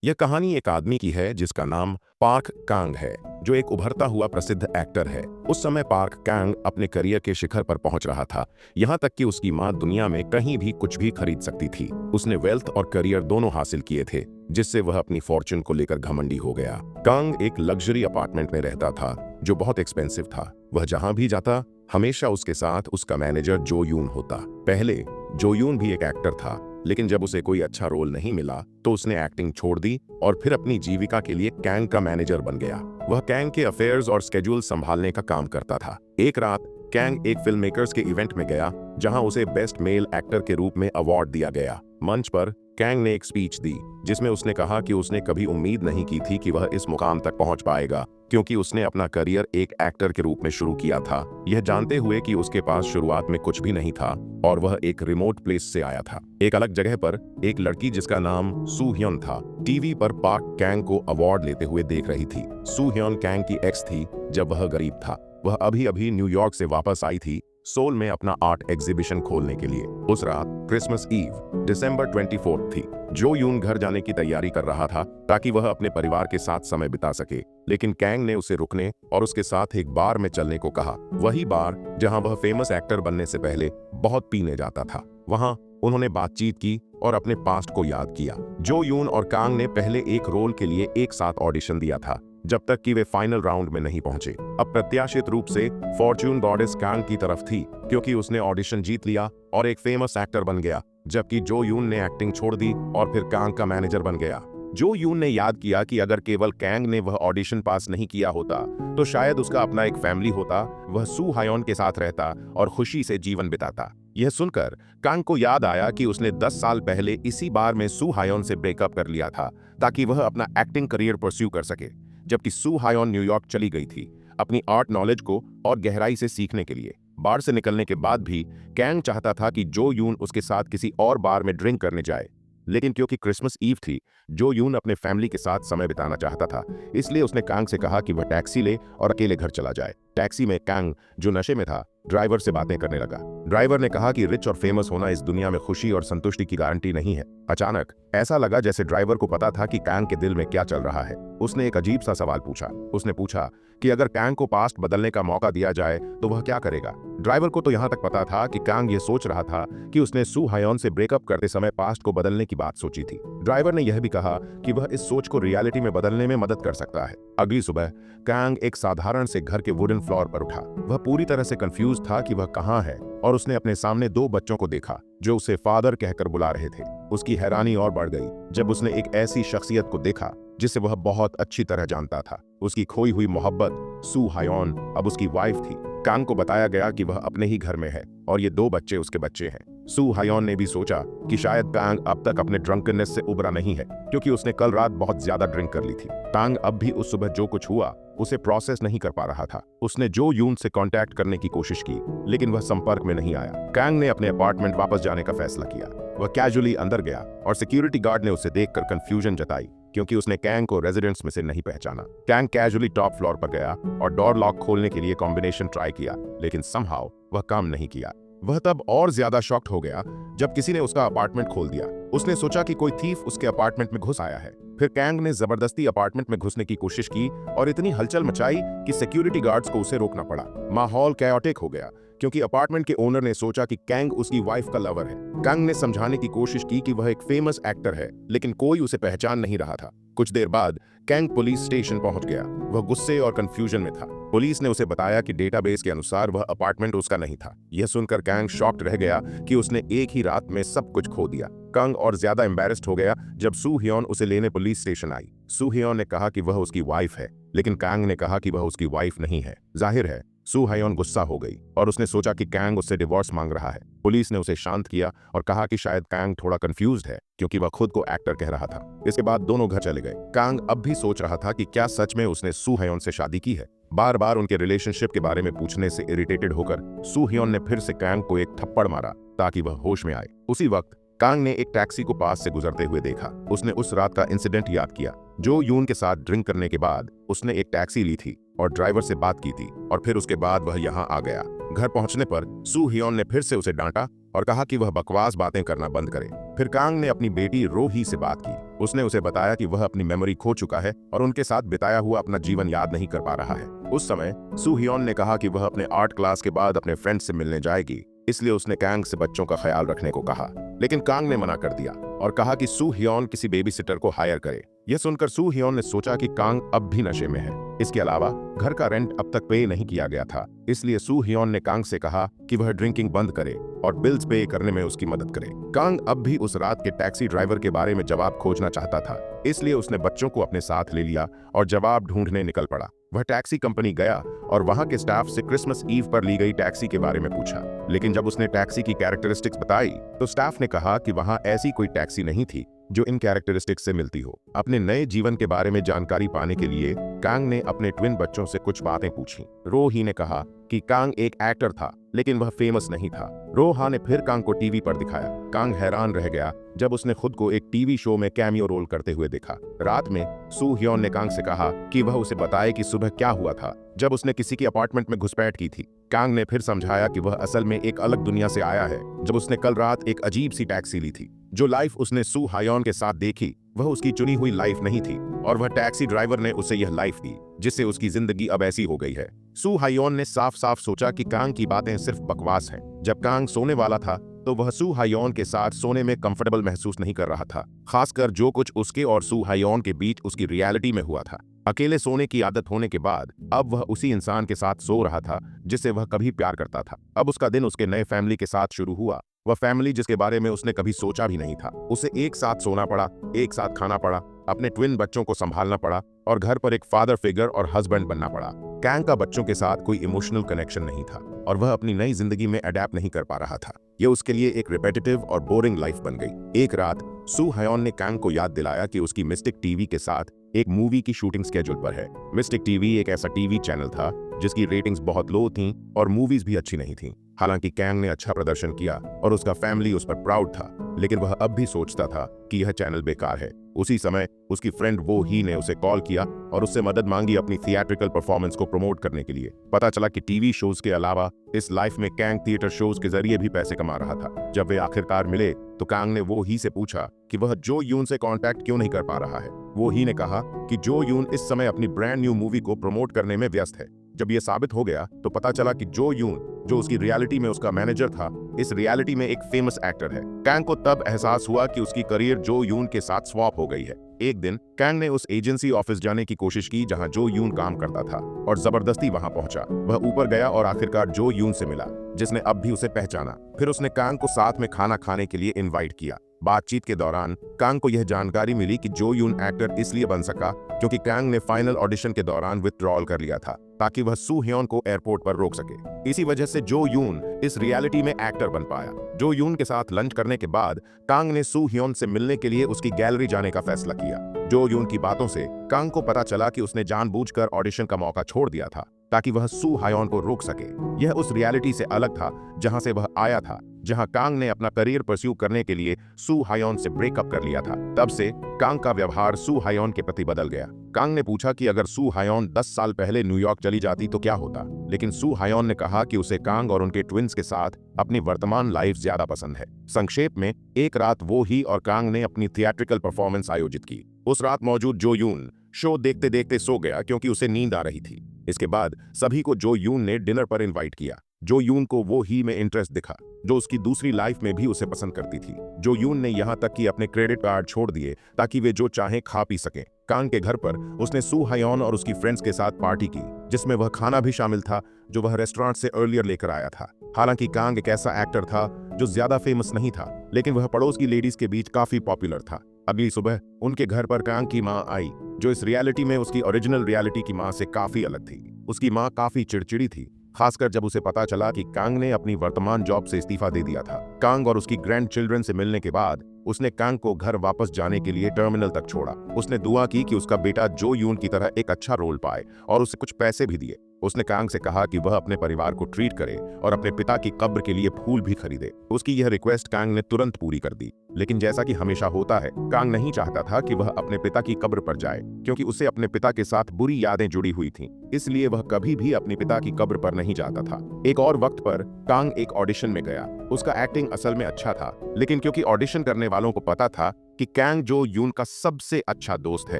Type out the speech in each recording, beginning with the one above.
यह कहानी एक आदमी की है जिसका नाम पार्क कांग है, जो एक उभरता हुआ प्रसिद्ध एक्टर है। उस समय पार्क कांग अपने करियर के शिखर पर पहुंच रहा था, यहाँ तक कि उसकी मां दुनिया में कहीं भी कुछ भी खरीद सकती थी। उसने वेल्थ और करियर दोनों हासिल किए थे, जिससे वह अपनी फॉर्च्यून को लेकर घमंडी हो गया। कांग एक लग्जरी अपार्टमेंट में रहता था, जो बहुत एक्सपेंसिव था। वह जहां भी जाता, हमेशा उसके साथ उसका मैनेजर जो यून होता। पहले जो यून भी एक एक्टर था, लेकिन जब उसे कोई अच्छा रोल नहीं मिला तो उसने एक्टिंग छोड़ दी और फिर अपनी जीविका के लिए कैंग का मैनेजर बन गया। वह कैंग के अफेयर्स और स्केड्यूल संभालने का काम करता था। एक रात कैंग एक फिल्म मेकर्स के इवेंट में गया, जहां उसे बेस्ट मेल एक्टर के रूप में अवार्ड दिया गया। मंच पर कैंग ने एक स्पीच दी, जिसमें उसने कहा कि उसने कभी उम्मीद नहीं की थी कि वह इस मुकाम तक पहुंच पाएगा, क्योंकि उसने अपना करियर एक एक्टर के रूप में शुरू किया था, यह जानते हुए कि उसके पास शुरुआत में कुछ भी नहीं था और वह एक रिमोट प्लेस से आया था। एक अलग जगह पर एक लड़की जिसका नाम सू ह्योन था, टीवी पर पार्क कैंग को अवार्ड लेते हुए देख रही थी। सू ह्योन कैंग की एक्स थी जब वह गरीब था। वह अभी अभी न्यूयॉर्क से वापस आई थी, सोल में अपना आर्ट एग्जीबिशन खोलने के लिए। उस रात क्रिसमस ईव दिसंबर 24 थी। जो यून घर जाने की तैयारी कर रहा था ताकि वह अपने परिवार के साथ समय बिता सके, लेकिन कैंग ने उसे रुकने और उसके साथ एक बार में चलने को कहा। वही बार जहां वह फेमस एक्टर बनने से पहले बहुत पीने जाता था। वहां उन्होंने बातचीत की और अपने पास्ट को याद किया। जो यून और कांग ने पहले एक रोल के लिए एक साथ ऑडिशन दिया था, जब तक कि वे फाइनल राउंड में नहीं पहुंचे। अब प्रत्याशित रूप से फॉर्च्यून गॉडेस कांग की तरफ थी, क्योंकि उसने ऑडिशन जीत लिया और एक फेमस एक्टर बन गया, जबकि जो यून ने एक्टिंग छोड़ दी और फिर कांग का मैनेजर बन गया। जो यून ने याद किया कि अगर केवल कैंग ने वह ऑडिशन पास नहीं किया होता तो शायद उसका अपना एक फैमिली होता, वह सू हायोन के साथ रहता और खुशी से जीवन बिताता। यह सुनकर कांग को याद आया कि उसने 10 साल पहले इसी बार में सू हायोन से ब्रेकअप कर लिया था, ताकि वह अपना एक्टिंग करियर परस्यू कर सके, जबकि सू हायोन न्यूयॉर्क चली गई थी अपनी आर्ट नॉलेज को और गहराई से सीखने के लिए। बार से निकलने के बाद भी कैंग चाहता था कि जो यून उसके साथ किसी और बार में ड्रिंक करने जाए, लेकिन क्योंकि क्रिसमस ईव थी, जो यून अपने फैमिली के साथ समय बिताना चाहता था, इसलिए उसने कांग से कहा कि वह टैक्सी ले और अकेले घर चला जाए। टैक्सी में कांग, जो नशे में था, ड्राइवर से बातें करने लगा। ड्राइवर ने कहा कि रिच और फेमस होना इस दुनिया में खुशी और संतुष्टि की गारंटी नहीं है। अचानक ऐसा लगा जैसे ड्राइवर को पता था कि कांग के दिल में क्या चल रहा है। उसने एक अजीब सा सवाल पूछा। उसने पूछा कि अगर कांग को पास्ट बदलने का मौका दिया जाए तो वह क्या करेगा। ड्राइवर को तो यहाँ तक पता था कि कांग ये सोच रहा था कि उसने सू हायोन से ब्रेकअप करते समय पास्ट को बदलने की बात सोची थी। ड्राइवर ने यह भी कहा कि वह इस सोच को रियलिटी में बदलने में मदद कर सकता है। अगली सुबह कांग एक साधारण से घर के वुडन फ्लोर पर उठा। वह पूरी तरह से कंफ्यूज था कि वह कहाँ है, और उसने अपने सामने 2 बच्चों को देखा जो उसे फादर कहकर बुला रहे थे। उसकी हैरानी और बढ़ गई जब उसने एक ऐसी शख्सियत को देखा जिसे वह बहुत अच्छी तरह जानता था। उसकी खोई हुई मोहब्बत सू हायोन अब उसकी वाइफ थी। कांग को बताया गया कि वह अपने ही घर में है और ये 2 बच्चे उसके बच्चे हैं। सू हायोन ने भी सोचा कि शायद कांग अब तक अपने ड्रंकनेस से उबरा नहीं है, क्योंकि उसने कल रात बहुत ज्यादा ड्रिंक कर ली थी। कांग अब भी उस सुबह जो कुछ हुआ उसे प्रोसेस नहीं कर पा रहा था। उसने जो यून से कांटेक्ट करने की कोशिश की, लेकिन वह संपर्क में नहीं आया। कांग ने अपने अपार्टमेंट वापस जाने का फैसला किया। वह कैजुअली अंदर गया और सिक्योरिटी गार्ड ने उसे देखकर कंफ्यूजन जताई, क्योंकि उसने कैंग को रेजिडेंट्स में से नहीं पहचाना। कैंग कैजुअली टॉप फ्लोर पर गया और डोर लॉक खोलने के लिए कॉम्बिनेशन ट्राई किया, लेकिन समहाउ वह काम नहीं किया। वह तब और ज्यादा शॉक्ड हो गया जब किसी ने उसका अपार्टमेंट खोल दिया। उसने सोचा कि कोई थीफ उसके अपार्टमेंट में घुस आया है। फिर कैंग ने जबरदस्ती अपार्टमेंट में घुसने की कोशिश की और इतनी हलचल मचाई कि सिक्योरिटी गार्ड्स को उसे रोकना पड़ा। माहौल कैओटिक हो गया, क्योंकि अपार्टमेंट के ओनर ने सोचा कि कैंग उसकी वाइफ का लवर है। कैंग ने समझाने की कोशिश की कि वह एक फेमस एक्टर है, लेकिन कोई उसे पहचान नहीं रहा था। कुछ देर बाद कैंग पुलिस स्टेशन पहुंच गया। वह गुस्से और कंफ्यूजन में था। पुलिस ने उसे बताया कि डेटाबेस के अनुसार वह अपार्टमेंट उसका नहीं था। यह सुनकर कैंग शॉक्ड रह गया कि उसने एक ही रात में सब कुछ खो दिया। कांग और ज्यादा एम्बैरेस्ड हो गया जब सू ह्योन उसे लेने पुलिस स्टेशन आई। सू ह्योन ने कहा कि वह उसकी वाइफ है, लेकिन कांग ने कहा कि वह उसकी वाइफ नहीं है। जाहिर है सू हायोन गुस्सा हो गई और उसने सोचा कि कैंग उससे डिवोर्स मांग रहा है। पुलिस ने उसे शांत किया और कहा कि शायद कैंग थोड़ा कंफ्यूज्ड है, क्योंकि वह खुद को एक्टर कह रहा था। इसके बाद दोनों घर चले गए। कांग अब भी सोच रहा था कि क्या सच में उसने सू हायोन से शादी की है। बार बार उनके रिलेशनशिप के बारे में पूछने से इरिटेटेड होकर सू ह्योन ने फिर से कैंग को एक थप्पड़ मारा ताकि वह होश में आए। उसी वक्त कांग ने एक टैक्सी को पास से गुजरते हुए देखा। उसने उस रात का इंसिडेंट याद किया। जो यून के साथ ड्रिंक करने के बाद उसने एक टैक्सी ली थी और ड्राइवर से बात की थी, और फिर उसके बाद वह यहाँ आ गया। घर पहुंचने पर सू ह्योन ने फिर से उसे डांटा और कहा कि वह बकवास बातें करना बंद करे। फिर कांग ने अपनी बेटी रोही से बात की उसने उसे बताया कि वह अपनी मेमोरी खो चुका है और उनके साथ बिताया हुआ अपना जीवन याद नहीं कर पा रहा है। उस समय सू हियोन ने कहा कि वह अपने आर्ट क्लास के बाद अपने फ्रेंड से मिलने जाएगी, इसलिए उसने कांग से बच्चों का ख्याल रखने को कहा। लेकिन कांग ने मना कर दिया और कहा कि सू हियोन किसी बेबी सिटर को हायर करे। यह सुनकर सू हियोन ने सोचा कि कांग अब भी नशे में है। इसके अलावा घर का रेंट अब तक पे नहीं किया गया था, इसलिए सू हियोन ने कांग से कहा कि वह ड्रिंकिंग बंद करे और बिल्स पे करने में उसकी मदद करे। कांग अब भी उस रात के टैक्सी ड्राइवर के बारे में जवाब खोजना चाहता था, इसलिए उसने बच्चों को अपने साथ ले लिया और जवाब ढूंढने निकल पड़ा। वह टैक्सी कंपनी गया और वहां के स्टाफ से क्रिसमस ईव पर ली गई टैक्सी के बारे में पूछा, लेकिन जब उसने टैक्सी की कैरेक्टरिस्टिक्स बताई तो स्टाफ ने कहा कि वहां ऐसी कोई टैक्सी नहीं थी जो इन कैरेक्टरिस्टिक्स से मिलती हो। अपने नए जीवन के बारे में जानकारी पाने के लिए कांग ने अपने ट्विन बच्चों से कुछ बातें पूछी। रो ही ने कहा कि कांग एक एक्टर था, लेकिन वह फेमस नहीं था। रो हा ने फिर कांग को टीवी पर दिखाया। कांग हैरान रह गया जब उसने खुद को एक टीवी शो में कैमियो रोल करते हुए देखा। रात में सू हियोन ने कांग से कहा कि वह उसे बताए कि सुबह क्या हुआ था जब उसने किसी की अपार्टमेंट में घुसपैठ की थी। कांग ने फिर समझाया कि वह असल में एक अलग दुनिया से आया है जब उसने कल रात एक अजीब सी टैक्सी ली थी। जो लाइफ उसने सू हायोन के साथ देखी वह उसकी चुनी हुई लाइफ नहीं थी और वह टैक्सी ड्राइवर ने उसे यह लाइफ दी जिससे उसकी जिंदगी अब ऐसी हो गई है। सू हायोन ने साफ साफ सोचा कि कांग की बातें सिर्फ बकवास हैं। जब कांग सोने वाला था तो वह सू हायोन के साथ सोने में कंफर्टेबल महसूस नहीं कर रहा था, खासकर जो कुछ उसके और सू हायोन के बीच उसकी रियलिटी में हुआ था। अकेले सोने की आदत होने के बाद अब वह उसी इंसान के साथ सो रहा था जिससे वह कभी प्यार करता था। अब उसका दिन उसके नए फैमिली के साथ शुरू हुआ, वह फैमिली जिसके बारे में उसने कभी सोचा भी नहीं था। उसे एक साथ सोना पड़ा, एक साथ खाना पड़ा, अपने ट्विन बच्चों को संभालना पड़ा और घर पर एक फादर फिगर और हस्बैंड बनना पड़ा। कांग का बच्चों के साथ कोई इमोशनल कनेक्शन नहीं था और वह अपनी नई जिंदगी में अडेप्ट नहीं कर पा रहा था। यह उसके लिए एक रिपीटेटिव और बोरिंग लाइफ बन गई। एक रात सू हायोन ने कांग को याद दिलाया कि उसकी मिस्टिक टीवी के साथ एक मूवी की शूटिंग स्केड्यूल पर है। मिस्टिक टीवी एक ऐसा टीवी चैनल था जिसकी रेटिंग्स बहुत लो थीं और मूवीज भी अच्छी नहीं थीं। हालांकि कांग ने अच्छा प्रदर्शन किया और उसका फैमिली उस पर प्राउड था, लेकिन वह अब भी सोचता था कि यह चैनल बेकार है। उसी समय उसकी फ्रेंड वो ही ने उसे कॉल किया और उससे मदद मांगी अपनी थिएट्रिकल परफॉर्मेंस को प्रमोट करने के लिए। पता चला कि टीवी शोज के अलावा इस लाइफ में कांग थिएटर शोज के जरिए भी पैसे कमा रहा था। जब वे आखिरकार मिले तो कांग ने वो ही से पूछा कि वह जो यून से कांटेक्ट क्यों नहीं कर पा रहा है। वो ही ने कहा कि जो यून इस समय अपनी ब्रांड न्यू मूवी को प्रमोट करने में व्यस्त है। जब यह साबित हो गया तो पता चला कि जो यून, जो उसकी रियलिटी में उसका मैनेजर था, इस रियलिटी में एक फेमस एक्टर है। कांग को तब एहसास हुआ कि उसकी करियर जो यून के साथ स्वैप हो गई है। एक दिन कांग ने उस एजेंसी ऑफिस जाने की कोशिश की जहां जो यून काम करता था और जबरदस्ती वहां पहुंचा। वह ऊपर गया और आखिरकार जो यून से मिला, जिसने अब भी उसे पहचाना। फिर उसने कांग को साथ में खाना खाने के लिए इनवाइट किया। बातचीत के दौरान कांग को यह जानकारी मिली कि जो यून एक्टर इसलिए बन सका क्योंकि कांग ने फाइनल ऑडिशन के दौरान विथड्रॉल कर लिया था ताकि वह सू हियोन को एयरपोर्ट पर रोक सके। इसी वजह से जो यून इस रियलिटी में एक्टर बन पाया। जो यून के साथ लंच करने के बाद कांग ने सू हियोन से मिलने के लिए उसकी गैलरी जाने का फैसला किया। जो यून की बातों से कांग को पता चला कि उसने जानबूझकर ऑडिशन का मौका छोड़ दिया था ताकि वह सू हायोन को रोक सके। यह उस रियलिटी से अलग था जहां से वह आया था, जहां कांग ने अपना करियर परस्यू करने के लिए सू हायोन से ब्रेकअप कर लिया था। तब से कांग का व्यवहार सू हायोन के प्रति बदल गया। कांग ने पूछा कि अगर सू हायोन 10 साल पहले न्यूयॉर्क चली जाती तो क्या होता, लेकिन सू हायोन ने कहा कि उसे कांग और उनके ट्विंस के साथ अपनी वर्तमान लाइफ ज्यादा पसंद है। संक्षेप में, एक रात वो ही और कांग ने अपनी थिएट्रिकल परफॉर्मेंस आयोजित की। उस रात मौजूद जो यून शो देखते देखते सो गया क्योंकि उसे नींद आ रही थी। इसके बाद सभी को जो यून ने डिनर पर इनवाइट किया। जो यून को वो ही में इंटरेस्ट दिखा जो उसकी दूसरी लाइफ में भी उसे पसंद करती थी। जो यून ने यहाँ तक कि अपने क्रेडिट कार्ड छोड़ दिए ताकि वे जो चाहे खा पी सकें। कांग के घर पर उसने सू हायोन और उसकी फ्रेंड्स के साथ पार्टी की, जिसमें वह खाना भी शामिल था जो वह रेस्टोरेंट से अर्लियर लेकर आया था। हालांकि कांग एक ऐसा एक्टर था जो ज्यादा फेमस नहीं था, लेकिन वह पड़ोस की लेडीज के बीच काफी पॉपुलर था। अगली सुबह उनके घर पर कांग की मां आई, जो इस रियलिटी में उसकी ओरिजिनल रियलिटी की मां से काफी अलग थी। उसकी मां काफी चिड़चिड़ी थी, खासकर जब उसे पता चला कि कांग ने अपनी वर्तमान जॉब से इस्तीफा दे दिया था। कांग और उसकी ग्रैंड चिल्ड्रन से मिलने के बाद उसने कांग को घर वापस जाने के लिए टर्मिनल तक छोड़ा। उसने दुआ की कि उसका बेटा जो यून की तरह एक अच्छा रोल पाए और उसे कुछ पैसे भी दिए। उसने कांग से कहा कि वह अपने परिवार को ट्रीट करे और अपने पिता की कब्र के लिए फूल भी खरीदे। उसकी यह रिक्वेस्ट कांग ने तुरंत पूरी कर दी, लेकिन जैसा कि हमेशा होता है, कांग नहीं चाहता था कि वह अपने पिता की कब्र पर जाए क्योंकि उसे अपने पिता के साथ बुरी यादें जुड़ी हुई थीं। इसलिए वह कभी भी अपने पिता की कब्र पर नहीं जाता था। एक और वक्त पर कांग एक ऑडिशन में गया। उसका एक्टिंग असल में अच्छा था, लेकिन क्योंकि ऑडिशन करने वालों को पता था कि कांग जो यून का सबसे अच्छा दोस्त है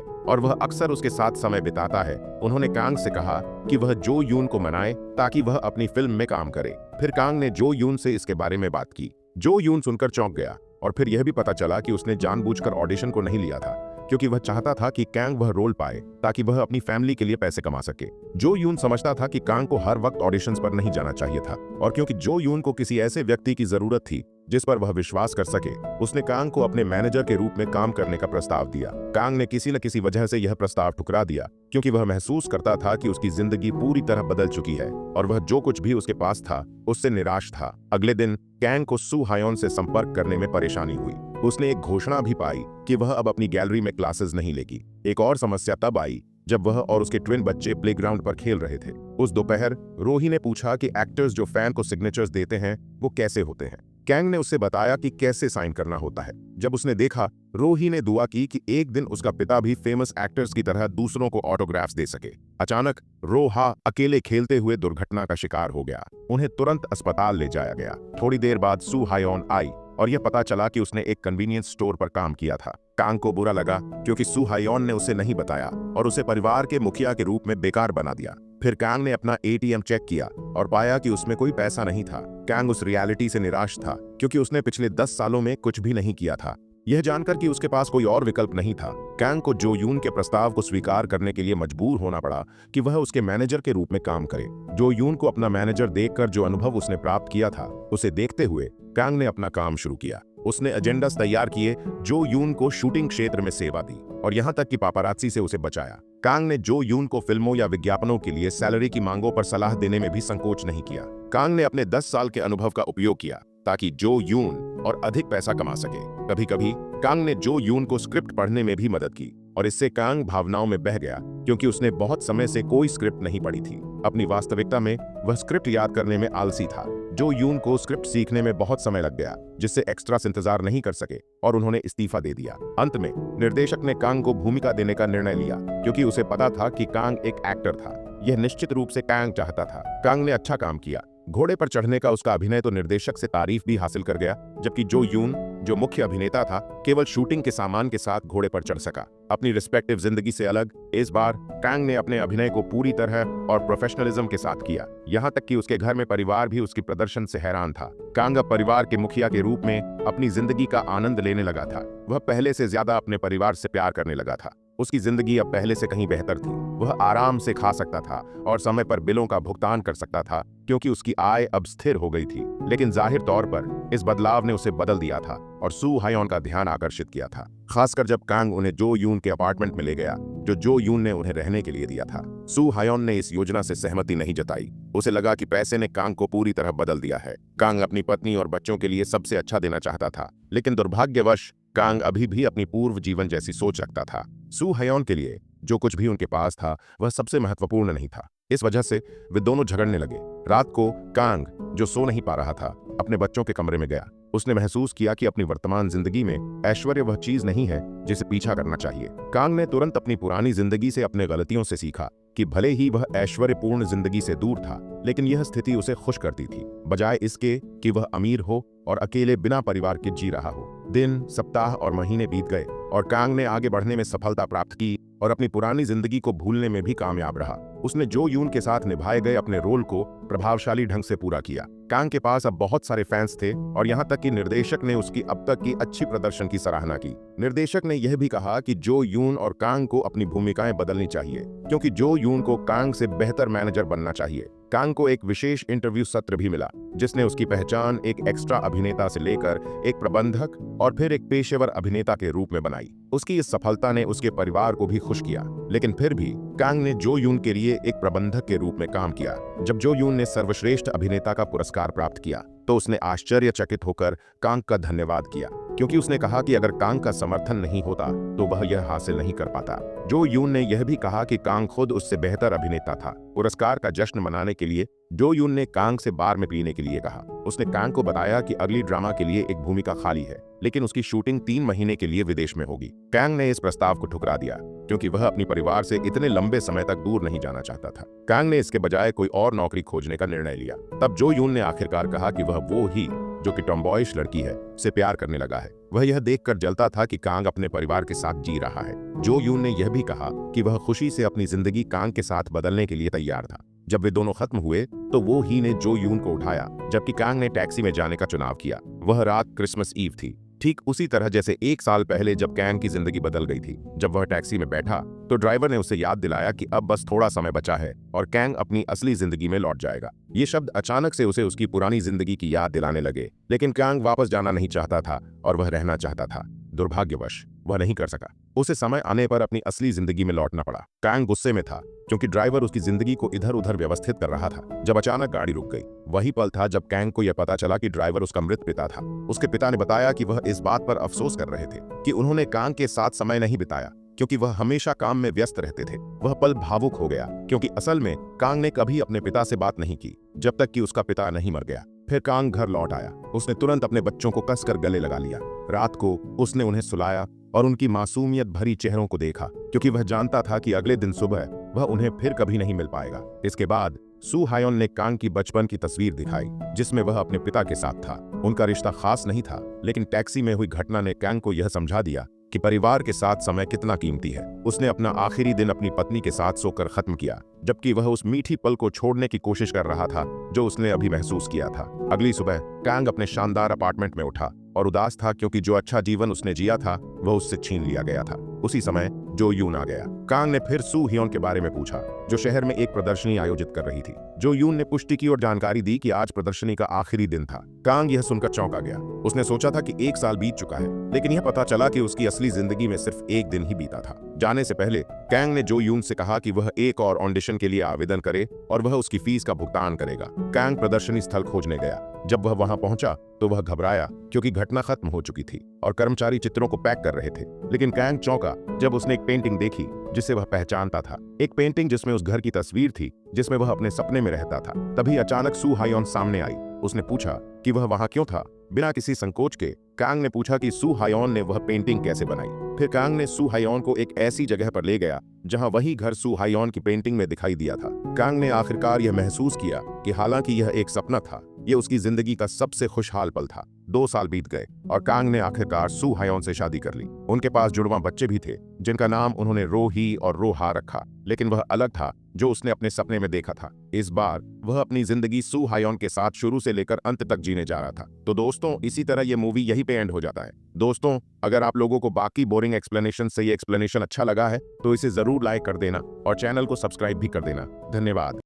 और वह अक्सर उसके साथ समय बिताता है। उन्होंने कांग से कहा कि वह जो यून को मनाए ताकि वह अपनी फिल्म में काम करे। फिर कांग ने जो यून से इसके बारे में बात की। जो यून सुनकर चौंक गया और फिर यह भी पता चला कि उसने जानबूझकर ऑडिशन को नहीं लिया था, क्योंकि वह चाहता था कि कांग वह रोल पाए ताकि वह अपनी फैमिली के लिए पैसे कमा सके। जो यून समझता था कि कांग को हर वक्त ऑडिशंस पर नहीं जाना चाहिए था, और क्योंकि जो यून को किसी ऐसे व्यक्ति की जरूरत थी जिस पर वह विश्वास कर सके, उसने कांग को अपने मैनेजर के रूप में काम करने का प्रस्ताव दिया। कांग ने किसी न किसी वजह से यह प्रस्ताव ठुकरा दिया, क्योंकि वह महसूस करता था कि उसकी जिंदगी पूरी तरह बदल चुकी है और वह जो कुछ भी उसके पास था उससे निराश था। अगले दिन कांग को सू हायोन से संपर्क करने में परेशानी हुई। उसने एक घोषणा भी पाई कि वह अब अपनी गैलरी में क्लासेस नहीं लेगी। एक और समस्या तब आई जब वह और उसके ट्विन बच्चे प्लेग्राउंड पर खेल रहे थे। उस दोपहर रोही ने पूछा कि एक्टर्स जो फैन को सिग्नेचर्स देते हैं वो कैसे होते हैं। कांग ने उससे बताया कि कैसे साइन करना होता है। जब उसने देखा, रोही ने दुआ की कि एक दिन उसका पिता भी फेमस एक्टर्स की तरह दूसरों को ऑटोग्राफ्स दे सके। अचानक रोहा अकेले खेलते हुए दुर्घटना का शिकार हो गया। उन्हें तुरंत अस्पताल ले जाया गया। थोड़ी देर बाद सू हायोन आई और यह पता चला कि उसने एक कन्वीनियंस स्टोर पर काम किया था। कांग को बुरा लगा क्योंकि सू हायोन ने उसे नहीं बताया और उसे परिवार के मुखिया के रूप में बेकार बना दिया। फिर कांग ने अपना एटीएम चेक किया और पाया कि उसमें कोई पैसा नहीं था। कांग उस रियलिटी से निराश था क्योंकि उसने पिछले 10 सालों में कुछ भी नहीं किया था। यह जानकर कि उसके पास कोई और विकल्प नहीं था, कांग को जो यून के प्रस्ताव को स्वीकार करने के लिए मजबूर होना पड़ा कि वह उसके मैनेजर के रूप में काम करे। जो यून को अपना मैनेजर देखकर जो अनुभव उसने प्राप्त किया था, उसे देखते हुए कांग ने अपना काम शुरू किया। उसने एजेंडास तैयार किए, जो यून को शूटिंग क्षेत्र में सेवा दी और यहां तक कि पापारात्सी से उसे बचाया। कांग ने जो यून को फिल्मों या विज्ञापनों के लिए सैलरी की मांगों पर सलाह देने में भी संकोच नहीं किया। कांग ने अपने 10 साल के अनुभव का उपयोग किया ताकि जो यून और अधिक पैसा कमा सके। कभी कभी कांग ने जो यून को स्क्रिप्ट पढ़ने में भी मदद की और इससे कांग भावनाओं में बह गया, क्योंकि उसने बहुत समय से कोई स्क्रिप्ट नहीं पढ़ी थी। अपनी वास्तविकता में वह स्क्रिप्ट याद करने में आलसी था। जो यून को स्क्रिप्ट सीखने में बहुत समय लग गया, जिससे एक्स्ट्रास इंतजार नहीं कर सके और उन्होंने इस्तीफा दे दिया। अंत में निर्देशक ने कांग को भूमिका देने का निर्णय लिया, क्योंकि उसे पता था कि कांग एक एक्टर था। यह निश्चित रूप से कांग चाहता था। कांग ने अच्छा काम किया। घोड़े पर चढ़ने का उसका अभिनय तो निर्देशक से तारीफ भी हासिल कर गया, जबकि जो यून, जो मुख्य अभिनेता था, केवल शूटिंग के सामान के साथ घोड़े पर चढ़ सका। अपनी रिस्पेक्टिव जिंदगी से अलग इस बार कांग ने अपने अभिनय को पूरी तरह और प्रोफेशनलिज्म के साथ किया। यहां तक कि उसके घर में परिवार भी उसकी प्रदर्शन से हैरान था। कांग अब परिवार के मुखिया के रूप में अपनी जिंदगी का आनंद लेने लगा था। वह पहले से ज्यादा अपने परिवार से प्यार करने लगा था। उसकी जिंदगी अब पहले से कहीं बेहतर थी। वह आराम से खा सकता था और समय पर बिलों का भुगतान कर सकता था, क्योंकि उसकी आय अब स्थिर हो गई थी। लेकिन जाहिर तौर पर इस बदलाव ने उसे बदल दिया था और सू हायोन का ध्यान आकर्षित किया था, खासकर जब कांग उन्हें जो यून के अपार्टमेंट में ले गया, जो यून ने उन्हें रहने के लिए दिया था। सू हायोन ने इस योजना से सहमति नहीं जताई। उसे लगा कि पैसे ने कांग को पूरी तरह बदल दिया है। कांग अपनी पत्नी और बच्चों के लिए सबसे अच्छा देना चाहता था, लेकिन दुर्भाग्यवश कांग अभी भी अपनी पूर्व जीवन जैसी सोच रखता था। सू हायोन के लिए जो कुछ भी उनके पास था वह सबसे महत्वपूर्ण नहीं था। इस वजह से वे दोनों झगड़ने लगे। रात को कांग, जो सो नहीं पा रहा था, अपने बच्चों के कमरे में गया। उसने महसूस किया कि अपनी वर्तमान जिंदगी में ऐश्वर्य वह चीज नहीं है जिसे पीछा करना चाहिए। कांग ने तुरंत अपनी पुरानी जिंदगी से अपने गलतियों से सीखा कि भले ही वह ऐश्वर्यपूर्ण जिंदगी से दूर था, लेकिन यह स्थिति उसे खुश करती थी, बजाय इसके कि वह अमीर हो और अकेले बिना परिवार के जी रहा हो। दिन, सप्ताह और महीने बीत गए और कांग ने आगे बढ़ने में सफलता प्राप्त की और अपनी पुरानी जिंदगी को भूलने में भी कामयाब रहा। उसने जो यून के साथ निभाए गए अपने रोल को प्रभावशाली ढंग से पूरा किया। कांग के पास अब बहुत सारे फैंस थे और यहाँ तक कि निर्देशक ने उसकी अब तक की अच्छी प्रदर्शन की सराहना की। निर्देशक ने यह भी कहा कि जो यून और कांग को अपनी भूमिकाएं बदलनी चाहिए, क्योंकि जो यून को कांग से बेहतर मैनेजर बनना चाहिए। कांग को एक विशेष इंटरव्यू सत्र भी मिला, जिसने उसकी पहचान एक एक्स्ट्रा अभिनेता से लेकर एक प्रबंधक और फिर एक पेशेवर अभिनेता के रूप में बनाई। उसकी इस सफलता ने उसके परिवार को भी खुश किया, लेकिन फिर भी कांग ने जो यून के लिए एक प्रबंधक के रूप में काम किया। जब जो यून ने सर्वश्रेष्ठ अभिनेता का पुरस्कार प्राप्त किया तो उसने आश्चर्यचकित होकर कांग का धन्यवाद किया, क्योंकि उसने कहा कि अगर कांग का समर्थन नहीं होता तो वह यह हासिल नहीं कर पाता। जो यून ने यह भी कहा कि कांग खुद उससे बेहतर अभिनेता था। पुरस्कार का जश्न मनाने के लिए जो यून ने कांग से बार में पीने के लिए कहा। उसने कांग को बताया कि अगली ड्रामा के लिए एक भूमिका खाली है, लेकिन उसकी शूटिंग 3 महीने के लिए विदेश में होगी। कांग ने इस प्रस्ताव को ठुकरा दिया, क्योंकि वह अपनी परिवार से इतने लंबे समय तक दूर नहीं जाना चाहता था। कांग ने इसके बजाय कोई और नौकरी खोजने का निर्णय लिया। तब जो यून ने आखिरकार कहा कि वह वो ही जो कि टॉमबॉयिश लड़की है, से प्यार करने लगा है। वह यह देखकर जलता था कि कांग अपने परिवार के साथ जी रहा है। जो यून ने यह भी कहा कि वह खुशी से अपनी जिंदगी कांग के साथ बदलने के लिए तैयार था। जब वे दोनों खत्म हुए तो वो ही ने जो यून को उठाया, जबकि कांग ने टैक्सी में जाने का चुनाव किया। वह रात क्रिसमस ईव थी, ठीक उसी तरह जैसे 1 साल पहले जब कांग की जिंदगी बदल गई थी। जब वह टैक्सी में बैठा तो ड्राइवर ने उसे याद दिलाया कि अब बस थोड़ा समय बचा है और कांग अपनी असली जिंदगी में लौट जाएगा। ये शब्द अचानक से उसे उसकी पुरानी जिंदगी की याद दिलाने लगे, लेकिन कांग वापस जाना नहीं चाहता था और वह रहना चाहता था। दुर्भाग्यवश वह नहीं कर सका। उसे समय आने पर अपनी असली जिंदगी में लौटना पड़ा। कांग गुस्से में था क्योंकि ड्राइवर उसकी जिंदगी को इधर उधर व्यवस्थित कर रहा था। जब अचानक गाड़ी रुक गई, वही पल था जब कांग को यह पता चला कि ड्राइवर उसका मृत पिता था। उसके पिता ने बताया कि वह इस बात पर अफसोस कर रहे थे कि उन्होंने कांग के साथ समय नहीं बिताया, क्योंकि वह हमेशा काम में व्यस्त रहते थे। वह पल भावुक हो गया क्योंकि असल में कांग ने कभी अपने पिता से बात नहीं की जब तक कि उसका पिता नहीं मर गया। फिर कांग घर लौट आया। उसने तुरंत अपने बच्चों को कसकर गले लगा लिया। रात को उसने उन्हें सुलाया और उनकी मासूमियत भरी चेहरों को देखा, क्योंकि वह जानता था कि अगले दिन सुबह वह उन्हें फिर कभी नहीं मिल पाएगा। इसके बाद सू हायोन ने कांग की बचपन की तस्वीर दिखाई, जिसमें वह अपने पिता के साथ था। उनका रिश्ता खास नहीं था, लेकिन टैक्सी में हुई घटना ने कांग को यह समझा दिया कि परिवार के साथ समय कितना कीमती है। उसने अपना आखिरी दिन अपनी पत्नी के साथ सोकर खत्म किया, जबकि वह उस मीठी पल को छोड़ने की कोशिश कर रहा था जो उसने अभी महसूस किया था। अगली सुबह कांग अपने शानदार अपार्टमेंट में उठा और उदास था, क्योंकि जो अच्छा जीवन उसने जिया था वह उससे छीन लिया गया था। उसी समय जो यून आ गया। कांग ने फिर सू हियोन के बारे में पूछा, जो शहर में एक प्रदर्शनी आयोजित कर रही थी। जो यून ने पुष्टि की और जानकारी दी कि आज प्रदर्शनी का आखिरी दिन था। कांग यह सुनकर चौंका गया। उसने सोचा था कि 1 साल बीत चुका है, लेकिन यह पता चला कि उसकी असली जिंदगी में सिर्फ 1 दिन ही बीता था। जाने से पहले कांग ने जो यून से कहा कि वह एक और ऑडिशन के लिए आवेदन करे और वह उसकी फीस का भुगतान करेगा। कांग प्रदर्शनी स्थल खोजने गया। जब वह वहां पहुंचा तो वह घबराया, क्योंकि घटना खत्म हो चुकी थी और कर्मचारी चित्रों को पैक कर रहे थे। लेकिन कांग चौंका जब उसने एक पेंटिंग देखी जिसे वह पहचानता था। एक पेंटिंग जिसमें उस घर की तस्वीर थी जिसमें वह अपने सपने में रहता था। तभी अचानक सू हायोन सामने आई। उसने पूछा कि वह वहां क्यों था। बिना किसी संकोच के कांग ने पूछा कि सू हायोन ने वह पेंटिंग कैसे बनाई। फिर कांग ने सू हायोन को एक ऐसी जगह पर ले गया जहां वही घर सू हायोन की पेंटिंग में दिखाई दिया था। कांग ने आखिरकार यह महसूस किया कि हालांकि यह एक सपना था, यह उसकी जिंदगी का सबसे खुशहाल पल था। 2 साल बीत गए और कांग ने आखिरकार सू हायोन से शादी कर ली। उनके पास जुड़वां बच्चे भी थे, जिनका नाम उन्होंने रो ही और रो हा रखा। लेकिन वह अलग था जो उसने अपने सपने में देखा था। इस बार वह अपनी जिंदगी सू हायोन के साथ शुरू से लेकर अंत तक जीने जा रहा था। तो दोस्तों, इसी तरह ये मूवी यहीं पे एंड हो जाता है। दोस्तों, अगर आप लोगों को बाकी बोरिंग एक्सप्लेनेशन से ये एक्सप्लेनेशन अच्छा लगा है तो इसे जरूर लाइक कर देना और चैनल को सब्सक्राइब भी कर देना। धन्यवाद।